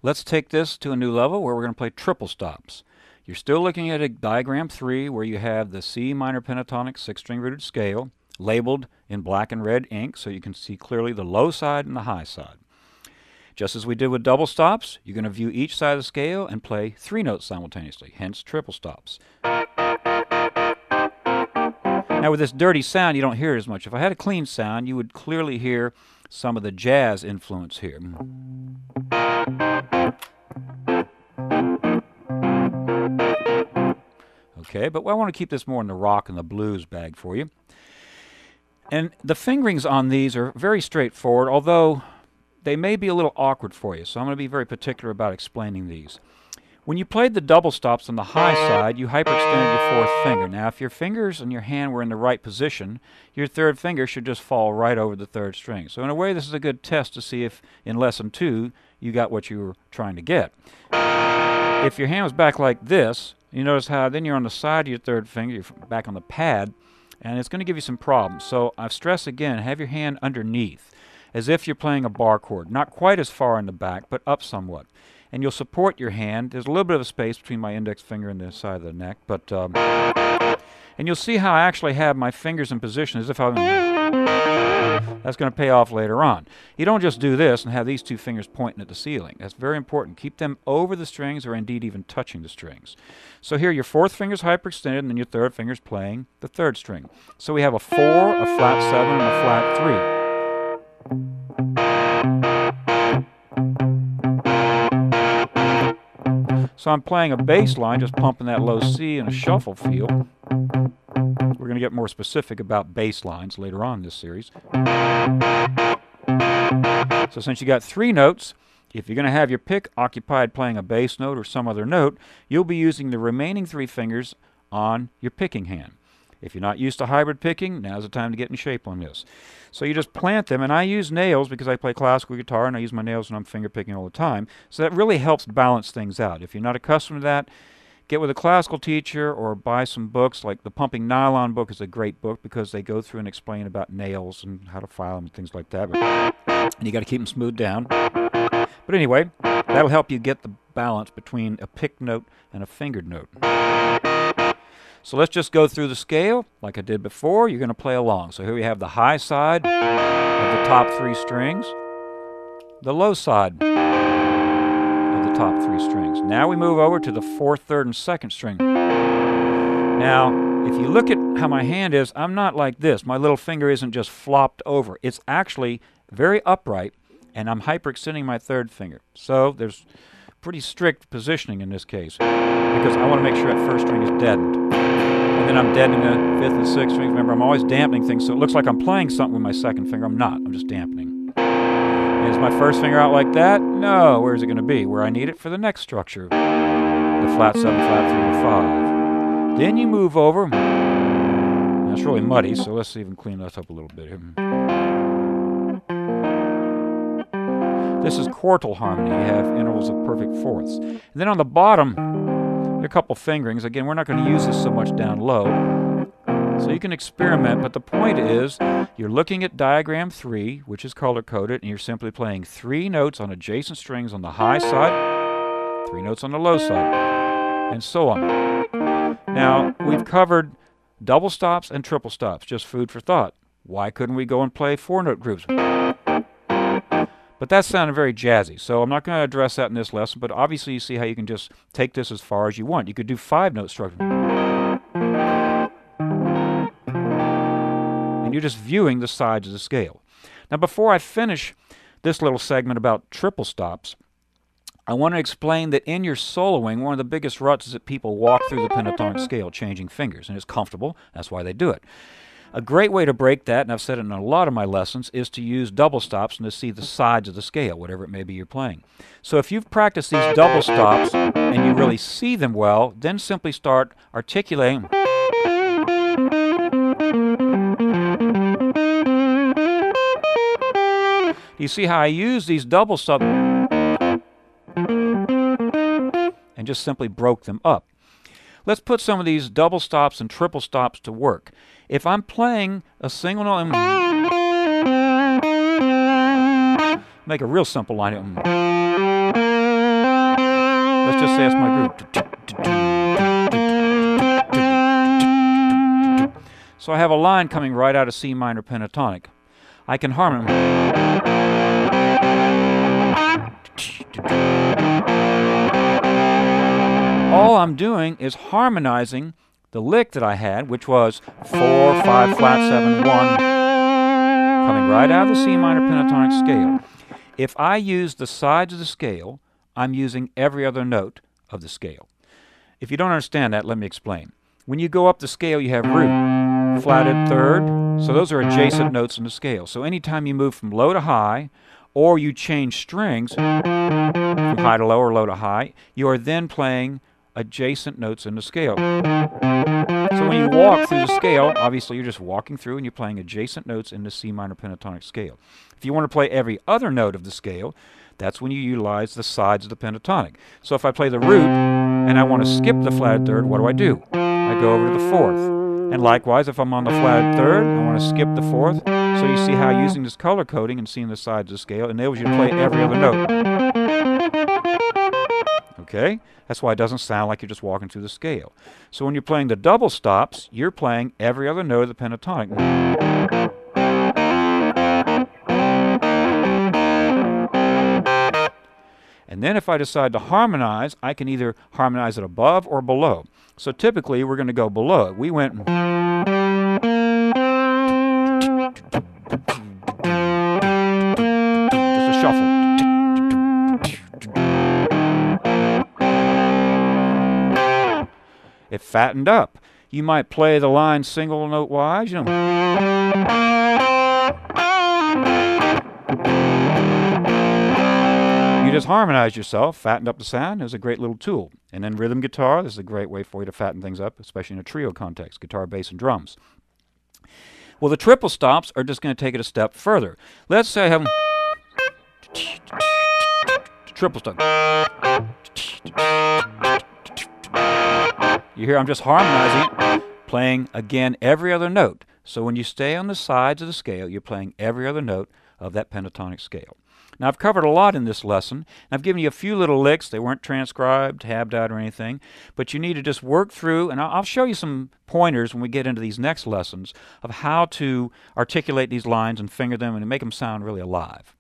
Let's take this to a new level where we're going to play triple stops. You're still looking at a diagram 3 where you have the C minor pentatonic 6-string rooted scale labeled in black and red ink so you can see clearly the low side and the high side. Just as we did with double stops, you're going to view each side of the scale and play 3 notes simultaneously, hence triple stops. Now with this dirty sound, you don't hear it as much. If I had a clean sound, you would clearly hear some of the jazz influence here. Okay, but I want to keep this more in the rock and the blues bag for you. And the fingerings on these are very straightforward, although they may be a little awkward for you, so I'm going to be very particular about explaining these. When you played the double stops on the high side, you hyperextended your 4th finger. Now, if your fingers and your hand were in the right position, your 3rd finger should just fall right over the 3rd string. So in a way, this is a good test to see if in lesson 2 you got what you were trying to get. If your hand was back like this, you notice how then you're on the side of your 3rd finger, you're back on the pad, and it's going to give you some problems. So I stress again, have your hand underneath, as if you're playing a bar chord. Not quite as far in the back, but up somewhat. And you'll support your hand. There's a little bit of a space between my index finger and the side of the neck, but and you'll see how I actually have my fingers in position as if I'm... That's going to pay off later on. You don't just do this and have these 2 fingers pointing at the ceiling. That's very important. Keep them over the strings or indeed even touching the strings. So here your 4th finger is hyperextended and then your 3rd finger is playing the 3rd string. So we have a 4, a flat 7, and a flat 3. So I'm playing a bass line, just pumping that low C in a shuffle feel. We're going to get more specific about bass lines later on in this series. So since you got 3 notes, if you're going to have your pick occupied playing a bass note or some other note, you'll be using the remaining 3 fingers on your picking hand. If you're not used to hybrid picking, now's the time to get in shape on this. So you just plant them, and I use nails because I play classical guitar and I use my nails when I'm finger picking all the time. So that really helps balance things out. If you're not accustomed to that, get with a classical teacher or buy some books. Like the Pumping Nylon book is a great book because they go through and explain about nails and how to file them and things like that. And you got to keep them smoothed down. But anyway, that'll help you get the balance between a picked note and a fingered note. So let's just go through the scale like I did before. You're going to play along. So here we have the high side of the top 3 strings, the low side of the top 3 strings. Now we move over to the 4th, 3rd, and 2nd string. Now, if you look at how my hand is, I'm not like this. My little finger isn't just flopped over. It's actually very upright, and I'm hyperextending my 3rd finger. So there's pretty strict positioning in this case because I want to make sure that 1st string is deadened. And then I'm deadening the 5th and 6th strings. Remember, I'm always dampening things, so it looks like I'm playing something with my 2nd finger. I'm not. I'm just dampening. And is my 1st finger out like that? No. Where is it going to be? Where I need it for the next structure. The flat 7, flat 3, and 5. Then you move over. That's really muddy, so let's even clean that up a little bit here. This is quartal harmony. You have intervals of perfect fourths. And then on the bottom, there are a couple fingerings. Again, we're not going to use this so much down low. So you can experiment, but the point is you're looking at diagram 3, which is color-coded, and you're simply playing 3 notes on adjacent strings on the high side, 3 notes on the low side, and so on. Now, we've covered double stops and triple stops, just food for thought. Why couldn't we go and play 4-note groups? But that sounded very jazzy, so I'm not going to address that in this lesson, but obviously you see how you can just take this as far as you want. You could do 5-note structure. And you're just viewing the sides of the scale. Now before I finish this little segment about triple stops, I want to explain that in your soloing, one of the biggest ruts is that people walk through the pentatonic scale changing fingers, and it's comfortable. That's why they do it. A great way to break that, and I've said it in a lot of my lessons, is to use double stops and to see the sides of the scale, whatever it may be you're playing. So if you've practiced these double stops and you really see them well, then simply start articulating. You see how I use these double stops and just simply broke them up. Let's put some of these double stops and triple stops to work. If I'm playing a single note, make a real simple line. Let's just say it's my groove. So I have a line coming right out of C minor pentatonic. I can harmonize. All I'm doing is harmonizing the lick that I had, which was 4, 5, flat, 7, 1, coming right out of the C minor pentatonic scale. If I use the sides of the scale, I'm using every other note of the scale. If you don't understand that, let me explain. When you go up the scale, you have root, flatted third, so those are adjacent notes in the scale. So anytime you move from low to high, or you change strings from high to low or low to high, you are then playing adjacent notes in the scale. So when you walk through the scale, obviously you're just walking through and you're playing adjacent notes in the C minor pentatonic scale. If you want to play every other note of the scale, that's when you utilize the sides of the pentatonic. So if I play the root and I want to skip the flatted third, what do? I go over to the fourth. And likewise, if I'm on the flatted third, I want to skip the fourth. So you see how using this color coding and seeing the sides of the scale enables you to play every other note. Okay? That's why it doesn't sound like you're just walking through the scale. So when you're playing the double stops, you're playing every other note of the pentatonic. And then if I decide to harmonize, I can either harmonize it above or below. So typically, we're going to go below. We went... Just a shuffle. It fattened up. You might play the line single note wise, you know. You just harmonized yourself, fattened up the sound. It was a great little tool. And then rhythm guitar, this is a great way for you to fatten things up, especially in a trio context, guitar, bass, and drums. Well, the triple stops are just going to take it a step further. Let's say I have triple stop. You hear I'm just harmonizing it, playing, again, every other note. So when you stay on the sides of the scale, you're playing every other note of that pentatonic scale. Now, I've covered a lot in this lesson, and I've given you a few little licks. They weren't transcribed, tabbed out, or anything, but you need to just work through, and I'll show you some pointers when we get into these next lessons of how to articulate these lines and finger them and make them sound really alive.